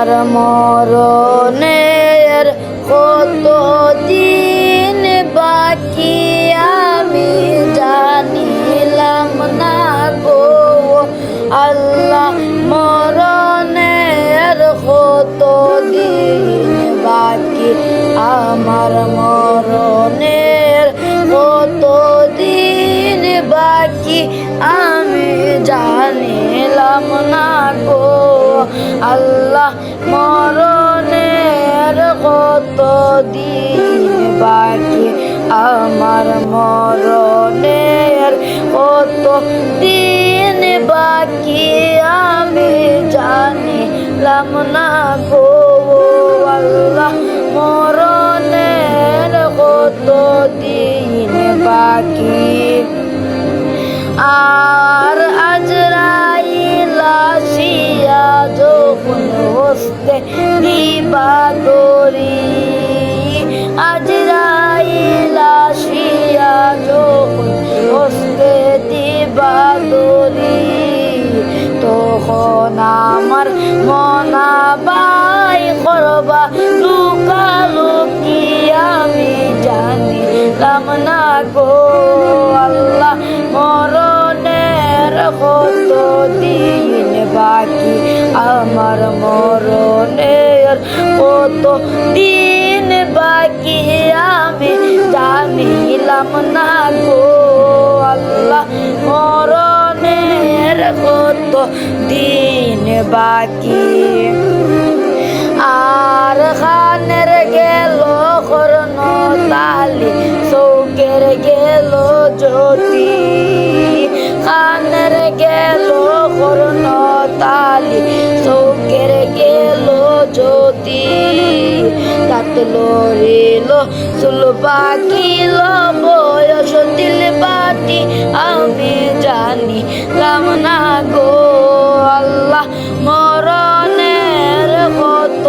আমার মরণের কত দিন বাকি আমি জানিলাম না গো আল্লাহ। মরণের কত দিন বাকি আমার মরণের কত দিন বাকি আমি জানিলাম না গো আল্লাহ। মরণের কত দিন বাকি আমার মরণের কত দিন বাকি আমি জানিলাম না গো আল্লাহ। মরণের কত দিন বাকি আর আজরাইল আসিয়া যখন হস্তে দিবা দড়ি, আজরাইল আসিয়া যখন হস্তে দিবা দড়ি, তখন আমার মনাবাই করবা লুকালুকি আমি জানিলাম না গো আল্লাহ। মরণের কত দিন বাকি আমার মরণের কত দিন বাকি আমি জানিলাম না গো আল্লাহ। মরণের কত দিন বাকি আর খানের গেল করন তালি চৌকের গেল জ্যোতি, খানের গেল করন তালি চৌকের গেল জ্যোতি, তাত লড়িল চুল পাকিল বয়স দিল বাতি আমি জানিলাম না গো আল্লাহ। মরণের কত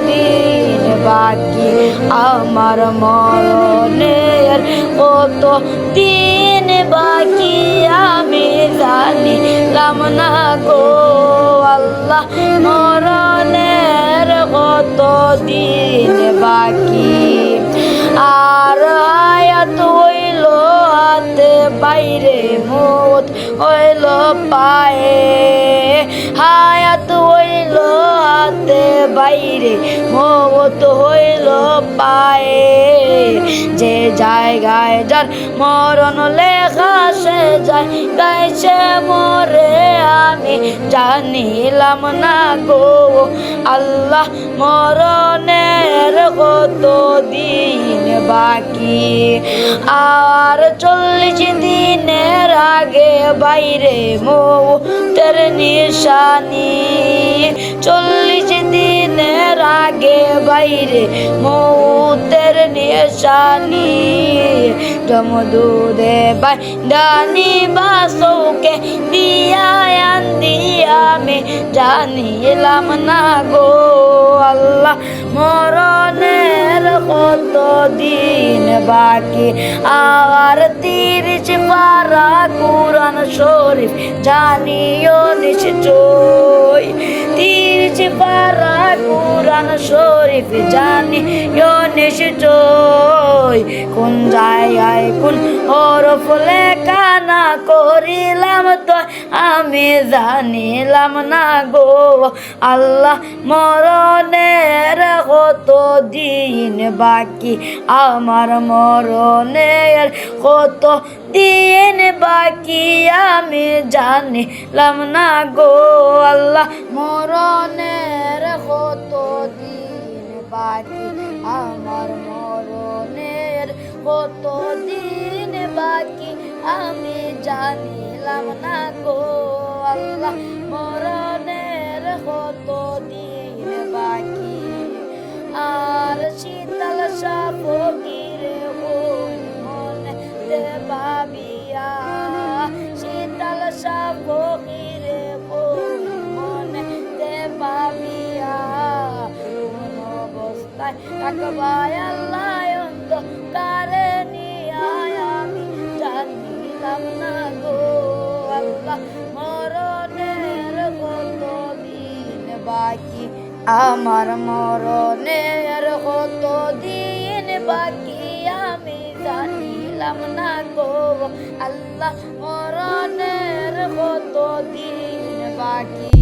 দিন বাকি আমার মরণের কত দিন বাকি আমি জানিলাম না গো আল্লাহ। মরণের কত দিন বাকি আর আয়াত হইল হাতে বাইরে মত হইল পায়ে, হায়াত হইল হাতে বাইরে মত হইল পায়ে, যে জায়গায় যার মরণ লেখা সে জায়গায় সে মরে আমি জানিলাম না গো আল্লাহ। মরণের কত দিন বাকি আর 40 দিনের আগে বাইরে মৌতের নিশানি, 40 দিনের আগে বাইরে মৌতের নিশানি, জমদুদে বাই ডানি বাসৌকে দিয়া আমি জানিলাম না গো আল্লাহ। মরণের কত দিন বাকি আর 30 পারা কুরআন শরীফ জানিও নিশ্চয়, 30 পারা কুরআন শরীফ জানিও নিশ্চয়, কোন জায়গায় কোন হরফ লেখা না করিলাম তো আমি জানিলাম না গো আল্লাহ। মরণের কত দিন বাকি আমার মরণের কত দিন বাকি আমি জানিলাম না গো আল্লাহ। মরণের কত দিন বাকি আমার মরণের কত দিন বাকি আমি জানিলাম না গো আল্লাহ। মরণের কত দিন বাকি আর শীতল সাপকিরে হই মনে তে ভাবিয়া, শীতল সাপকিরে হই মনে তে ভাবিয়া, কোন অবস্থায় রাখবাই আল্লাহ অন্ধকারে নিয়া আমি জানিলাম না গো আল্লাহ। মরণের কত দিন বাকি আমার মরণের কত দিন বাকি আমি জানিলাম না গো আল্লাহ মরণের কত দিন বাকি